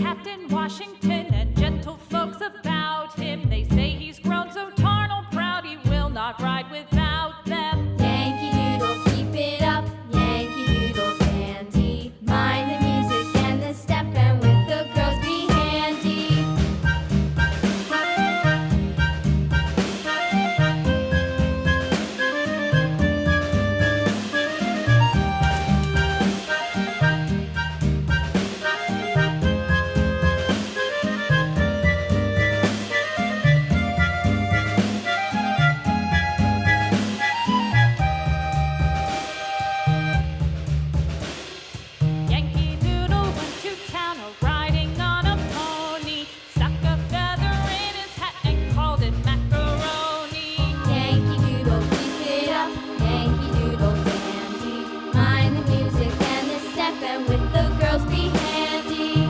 Captain Washington and gentle folks about him. They say he's grown so tarnal proud he will not ride without them. Yankee Doodle, keep it up, Yankee Doodle dandy. Mind the music and the step, and with the girls be handy. Yankee Doodle went to town riding on a pony, stuck a feather in his hat and called it macaroni. Yankee Doodle, keep it up, Yankee Doodle dandy. Mind the music and the step, and with the girls be handy.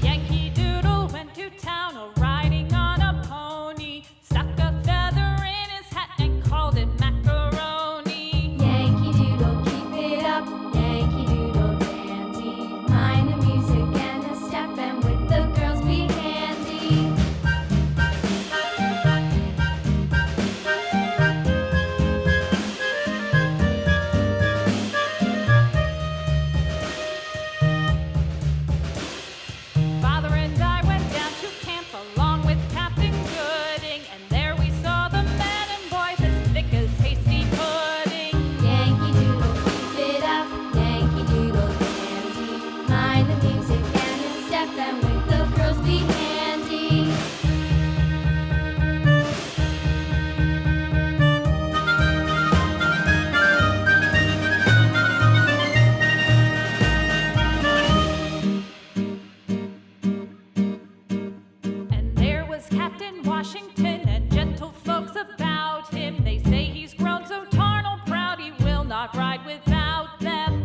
Yankee Doodle went to town riding on a pony, stuck a feather in his hat and called it macaroni. Yankee Doodle, keep it up, Yankee Doodle dandy. Mind the music and the step, and with the girls be handy. Father and I went down to camp along with Captain Gooding, and there we saw the men and boys as thick as hasty pudding. Yankee Doodle, keep it up, Yankee Doodle dandy. Mind the music and the step, and with the girls be handy. And there was Captain Washington and gentle folks about him. They say he's grown so tarnal proud he will not ride without them.